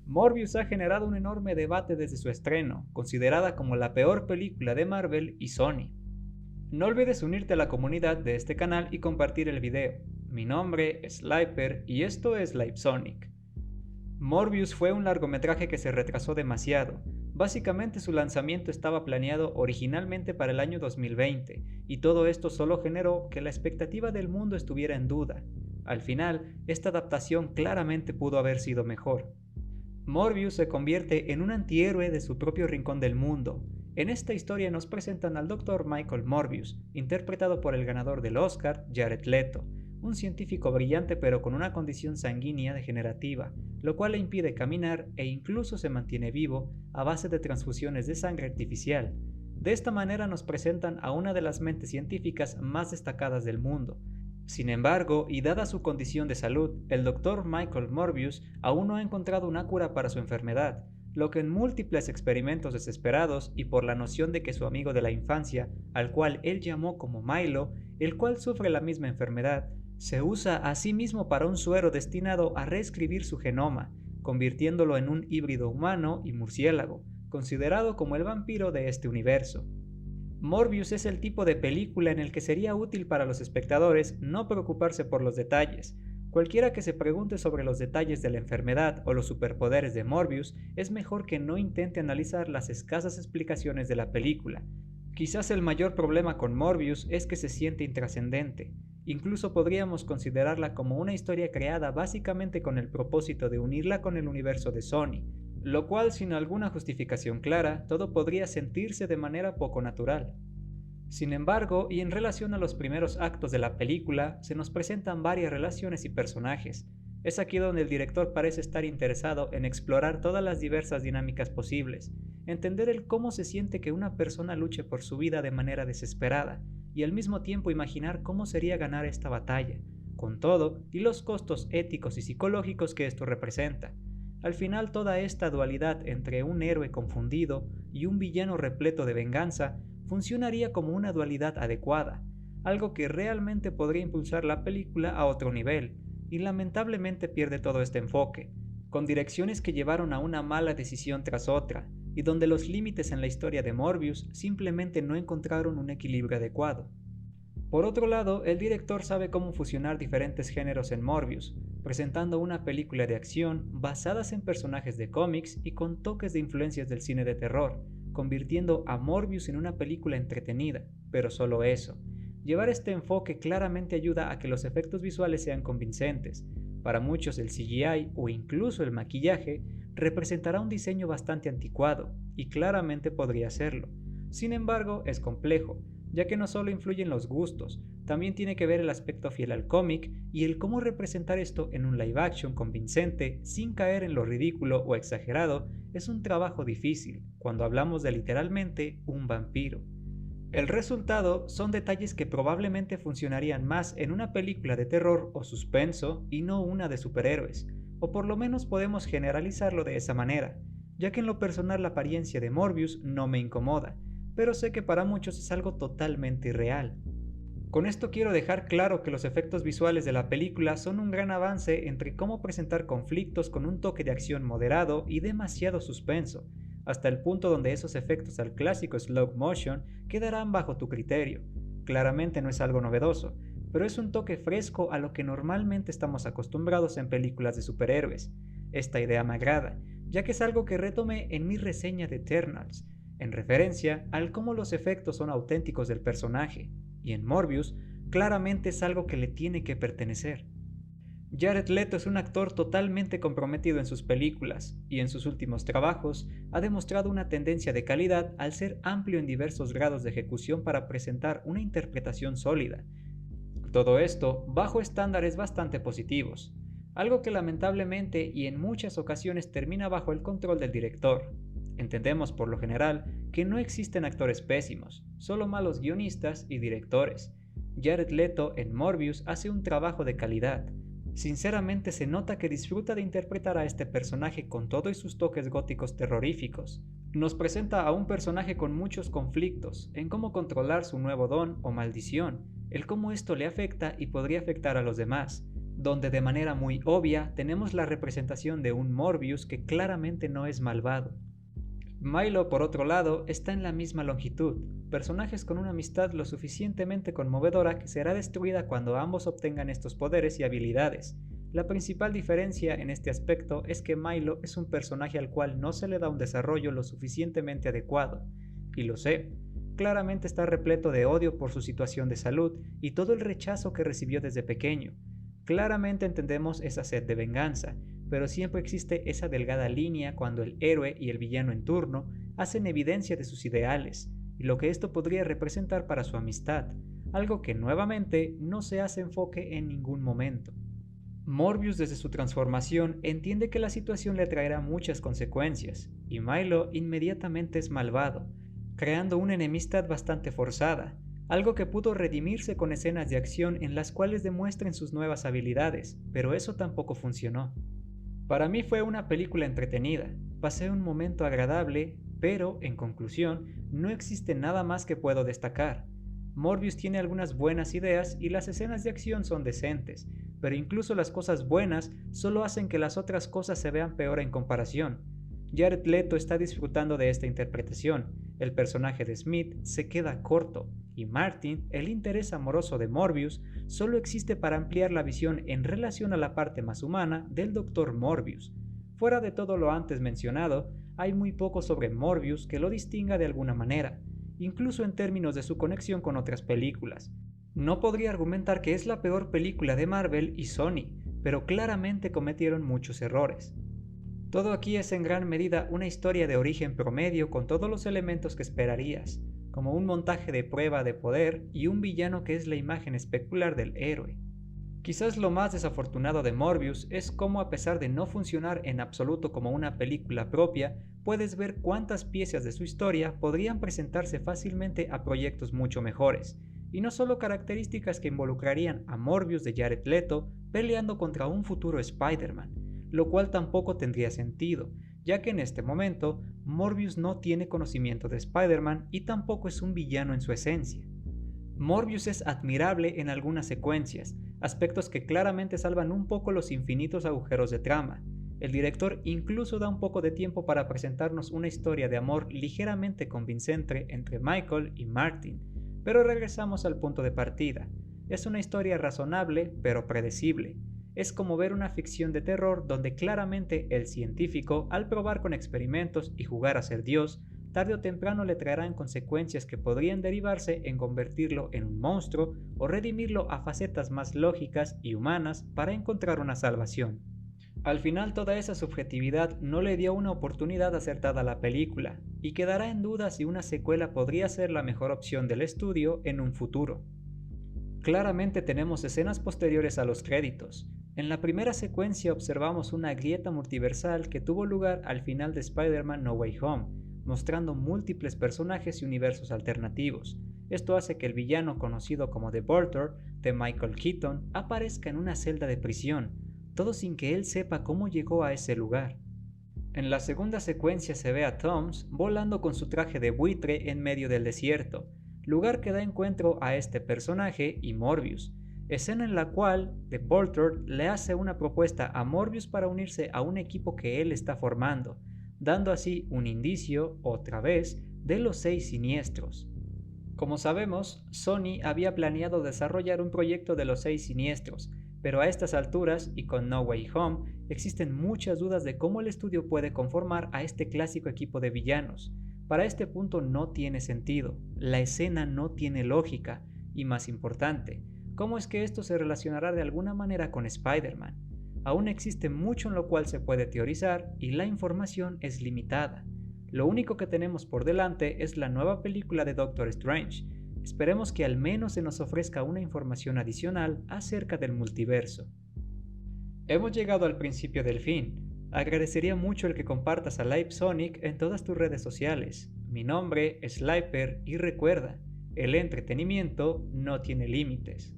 Morbius ha generado un enorme debate desde su estreno, considerada como la peor película de Marvel y Sony. No olvides unirte a la comunidad de este canal y compartir el video. Mi nombre es Sliper y esto es LiveSonic. Morbius fue un largometraje que se retrasó demasiado. Básicamente su lanzamiento estaba planeado originalmente para el año 2020, y todo esto solo generó que la expectativa del mundo estuviera en duda. Al final, esta adaptación claramente pudo haber sido mejor. Morbius se convierte en un antihéroe de su propio rincón del mundo. En esta historia nos presentan al Dr. Michael Morbius, interpretado por el ganador del Oscar, Jared Leto, un científico brillante pero con una condición sanguínea degenerativa, lo cual le impide caminar e incluso se mantiene vivo a base de transfusiones de sangre artificial. De esta manera nos presentan a una de las mentes científicas más destacadas del mundo. Sin embargo, y dada su condición de salud, el Dr. Michael Morbius aún no ha encontrado una cura para su enfermedad, lo que en múltiples experimentos desesperados y por la noción de que su amigo de la infancia, al cual él llamó como Milo, el cual sufre la misma enfermedad, se usa a sí mismo para un suero destinado a reescribir su genoma, convirtiéndolo en un híbrido humano y murciélago, considerado como el vampiro de este universo. Morbius es el tipo de película en el que sería útil para los espectadores no preocuparse por los detalles. Cualquiera que se pregunte sobre los detalles de la enfermedad o los superpoderes de Morbius es mejor que no intente analizar las escasas explicaciones de la película. Quizás el mayor problema con Morbius es que se siente intrascendente. Incluso podríamos considerarla como una historia creada básicamente con el propósito de unirla con el universo de Sony, lo cual sin alguna justificación clara, todo podría sentirse de manera poco natural. Sin embargo, y en relación a los primeros actos de la película, se nos presentan varias relaciones y personajes. Es aquí donde el director parece estar interesado en explorar todas las diversas dinámicas posibles, entender el cómo se siente que una persona luche por su vida de manera desesperada, y al mismo tiempo imaginar cómo sería ganar esta batalla, con todo y los costos éticos y psicológicos que esto representa. Al final, toda esta dualidad entre un héroe confundido y un villano repleto de venganza funcionaría como una dualidad adecuada, algo que realmente podría impulsar la película a otro nivel, y lamentablemente pierde todo este enfoque, con direcciones que llevaron a una mala decisión tras otra, y donde los límites en la historia de Morbius simplemente no encontraron un equilibrio adecuado. Por otro lado, el director sabe cómo fusionar diferentes géneros en Morbius, presentando una película de acción basadas en personajes de cómics y con toques de influencias del cine de terror, convirtiendo a Morbius en una película entretenida, pero solo eso. Llevar este enfoque claramente ayuda a que los efectos visuales sean convincentes. Para muchos el CGI o incluso el maquillaje representará un diseño bastante anticuado, y claramente podría serlo. Sin embargo, es complejo, ya que no solo influyen los gustos, también tiene que ver el aspecto fiel al cómic y el cómo representar esto en un live action convincente sin caer en lo ridículo o exagerado es un trabajo difícil cuando hablamos de literalmente un vampiro. El resultado son detalles que probablemente funcionarían más en una película de terror o suspenso y no una de superhéroes, o por lo menos podemos generalizarlo de esa manera, ya que en lo personal la apariencia de Morbius no me incomoda, pero sé que para muchos es algo totalmente irreal. Con esto quiero dejar claro que los efectos visuales de la película son un gran avance entre cómo presentar conflictos con un toque de acción moderado y demasiado suspenso, hasta el punto donde esos efectos al clásico slow motion quedarán bajo tu criterio. Claramente no es algo novedoso, pero es un toque fresco a lo que normalmente estamos acostumbrados en películas de superhéroes. Esta idea me agrada, ya que es algo que retomé en mi reseña de Eternals, en referencia al cómo los efectos son auténticos del personaje, y en Morbius claramente es algo que le tiene que pertenecer. Jared Leto es un actor totalmente comprometido en sus películas, y en sus últimos trabajos ha demostrado una tendencia de calidad al ser amplio en diversos grados de ejecución para presentar una interpretación sólida. Todo esto bajo estándares bastante positivos, algo que lamentablemente y en muchas ocasiones termina bajo el control del director. Entendemos por lo general que no existen actores pésimos, solo malos guionistas y directores. Jared Leto en Morbius hace un trabajo de calidad. Sinceramente se nota que disfruta de interpretar a este personaje con todos sus toques góticos terroríficos. Nos presenta a un personaje con muchos conflictos en cómo controlar su nuevo don o maldición, el cómo esto le afecta y podría afectar a los demás. donde de manera muy obvia tenemos la representación de un Morbius que claramente no es malvado. Milo, por otro lado, está en la misma longitud, personajes con una amistad lo suficientemente conmovedora que será destruida cuando ambos obtengan estos poderes y habilidades. La principal diferencia en este aspecto es que Milo es un personaje al cual no se le da un desarrollo lo suficientemente adecuado, y lo sé, claramente está repleto de odio por su situación de salud y todo el rechazo que recibió desde pequeño. Claramente entendemos esa sed de venganza, pero siempre existe esa delgada línea cuando el héroe y el villano en turno hacen evidencia de sus ideales, y lo que esto podría representar para su amistad, algo que nuevamente no se hace enfoque en ningún momento. Morbius desde su transformación entiende que la situación le traerá muchas consecuencias, y Milo inmediatamente es malvado, creando una enemistad bastante forzada, algo que pudo redimirse con escenas de acción en las cuales demuestren sus nuevas habilidades, pero eso tampoco funcionó. Para mí fue una película entretenida, pasé un momento agradable, pero, en conclusión, no existe nada más que puedo destacar. Morbius tiene algunas buenas ideas y las escenas de acción son decentes, pero incluso las cosas buenas solo hacen que las otras cosas se vean peor en comparación. Jared Leto está disfrutando de esta interpretación, el personaje de Smith se queda corto, y Martin, el interés amoroso de Morbius, solo existe para ampliar la visión en relación a la parte más humana del Dr. Morbius. Fuera de todo lo antes mencionado, hay muy poco sobre Morbius que lo distinga de alguna manera, incluso en términos de su conexión con otras películas. No podría argumentar que es la peor película de Marvel y Sony, pero claramente cometieron muchos errores. Todo aquí es en gran medida una historia de origen promedio con todos los elementos que esperarías, como un montaje de prueba de poder y un villano que es la imagen especular del héroe. Quizás lo más desafortunado de Morbius es cómo, a pesar de no funcionar en absoluto como una película propia, puedes ver cuántas piezas de su historia podrían presentarse fácilmente a proyectos mucho mejores, y no solo características que involucrarían a Morbius de Jared Leto peleando contra un futuro Spider-Man, lo cual tampoco tendría sentido, ya que en este momento Morbius no tiene conocimiento de Spider-Man y tampoco es un villano en su esencia. Morbius es admirable en algunas secuencias, aspectos que claramente salvan un poco los infinitos agujeros de trama. El director incluso da un poco de tiempo para presentarnos una historia de amor ligeramente convincente entre Michael y Martin, pero regresamos al punto de partida. Es una historia razonable pero predecible. Es como ver una ficción de terror donde claramente el científico, al probar con experimentos y jugar a ser Dios, tarde o temprano le traerán consecuencias que podrían derivarse en convertirlo en un monstruo o redimirlo a facetas más lógicas y humanas para encontrar una salvación. Al final toda esa subjetividad no le dio una oportunidad acertada a la película, y quedará en duda si una secuela podría ser la mejor opción del estudio en un futuro. Claramente tenemos escenas posteriores a los créditos. En la primera secuencia observamos una grieta multiversal que tuvo lugar al final de Spider-Man No Way Home, mostrando múltiples personajes y universos alternativos. Esto hace que el villano conocido como The Vulture de Michael Keaton aparezca en una celda de prisión, todo sin que él sepa cómo llegó a ese lugar. En la segunda secuencia se ve a Toms volando con su traje de buitre en medio del desierto, lugar que da encuentro a este personaje y Morbius, escena en la cual The Vulture le hace una propuesta a Morbius para unirse a un equipo que él está formando, dando así un indicio, otra vez, de los 6 siniestros. Como sabemos, Sony había planeado desarrollar un proyecto de los 6 siniestros, pero a estas alturas, y con No Way Home, existen muchas dudas de cómo el estudio puede conformar a este clásico equipo de villanos. Para este punto no tiene sentido, la escena no tiene lógica, y más importante, ¿cómo es que esto se relacionará de alguna manera con Spider-Man? Aún existe mucho en lo cual se puede teorizar y la información es limitada. Lo único que tenemos por delante es la nueva película de Doctor Strange. Esperemos que al menos se nos ofrezca una información adicional acerca del multiverso. Hemos llegado al principio del fin. Agradecería mucho el que compartas a Live Sonic en todas tus redes sociales. Mi nombre es Sliper y recuerda, el entretenimiento no tiene límites.